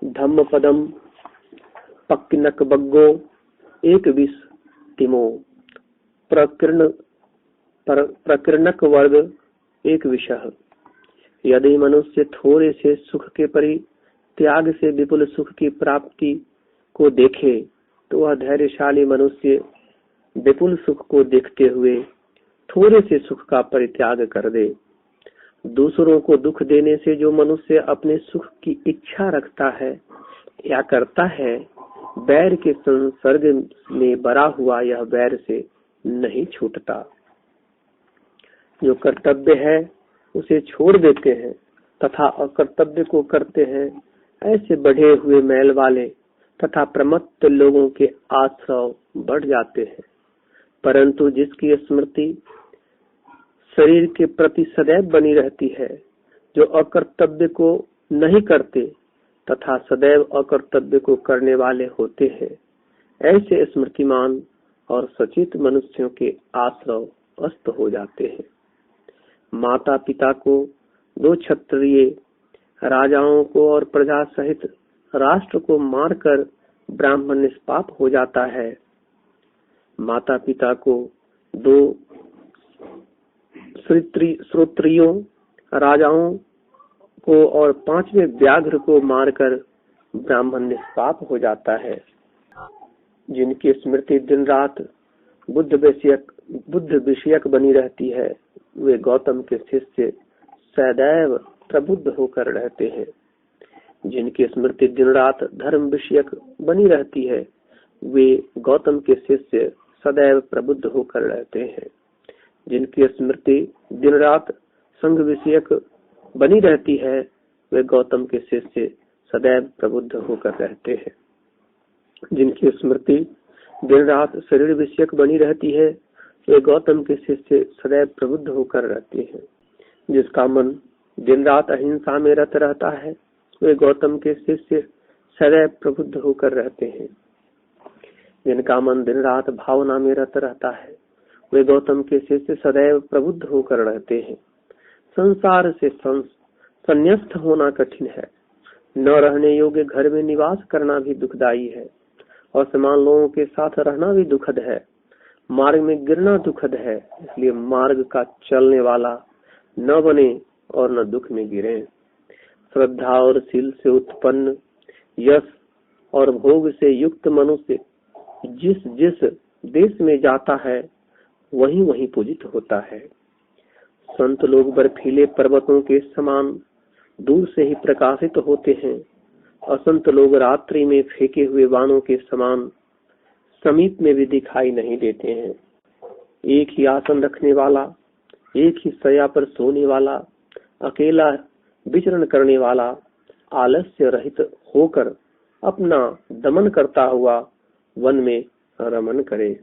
धम्म पदम पक्किनक बग्गो एक विष तिमो प्रकीर्णक वर्ग एक विषह। यदि मनुष्य थोड़े से सुख के परित्याग से विपुल सुख की प्राप्ति को देखे तो वह धैर्यशाली मनुष्य विपुल सुख को देखते हुए थोड़े से सुख का परित्याग कर दे। दूसरों को दुख देने से जो मनुष्य अपने सुख की इच्छा रखता है या करता है, बैर के संसर्ग में बरा हुआ यह बैर से नहीं छूटता। जो कर्तव्य है उसे छोड़ देते हैं तथा अकर्तव्य को करते हैं, ऐसे बढ़े हुए मैल वाले तथा प्रमत्त लोगों के आश्रय बढ़ जाते हैं। परंतु जिसकी स्मृति शरीर के प्रति सदैव बनी रहती है, जो अकर्तव्य को नहीं करते तथा सदैव अकर्तव्य को करने वाले होते हैं, ऐसे स्मृतिमान और सचेत मनुष्यों के आश्रय अस्त हो जाते हैं। माता पिता को, दो क्षत्रिय राजाओं को और प्रजा सहित राष्ट्र को मारकर ब्राह्मण निष्पाप हो जाता है। माता पिता को, दो श्रोत्रियों राजाओं को और पांचवें व्याघ्र को मारकर ब्राह्मण निष्पाप हो जाता है। जिनकी स्मृति दिन रात बुद्ध विषयक बनी रहती है, वे गौतम के शिष्य सदैव प्रबुद्ध होकर रहते हैं। जिनकी स्मृति दिन रात धर्म विषयक बनी रहती है, वे गौतम के शिष्य सदैव प्रबुद्ध होकर रहते हैं। जिनकी स्मृति दिन रात संघ विषयक बनी रहती है, वे गौतम के शिष्य सदैव प्रबुद्ध होकर रहते हैं। जिनकी स्मृति दिन रात शरीर विषयक बनी रहती है, वे गौतम के शिष्य सदैव प्रबुद्ध होकर रहते हैं। जिसका मन दिन रात अहिंसा में रत रहता है, वे गौतम के शिष्य सदैव प्रबुद्ध होकर रहते हैं। जिनका मन दिन रात भावना में रत रहता है, वे गौतम के शिष्य सदैव प्रबुद्ध होकर रहते हैं। संसार से संन्यस्त होना कठिन है, न रहने योग्य घर में निवास करना भी दुखदायी है, और समान लोगों के साथ रहना भी दुखद है। मार्ग में गिरना दुखद है, इसलिए मार्ग का चलने वाला न बने और न दुख में गिरे। श्रद्धा और शील से उत्पन्न यश और भोग से युक्त मनुष्य जिस जिस देश में जाता है, वहीं वहीं पूजित होता है। संत लोग बर्फीले पर्वतों के समान दूर से ही प्रकाशित होते हैं, असंत लोग रात्रि में फेंके हुए बाणों के समान समीप में भी दिखाई नहीं देते हैं। एक ही आसन रखने वाला, एक ही शैया पर सोने वाला, अकेला विचरण करने वाला, आलस्य रहित होकर अपना दमन करता हुआ वन में रमन करे।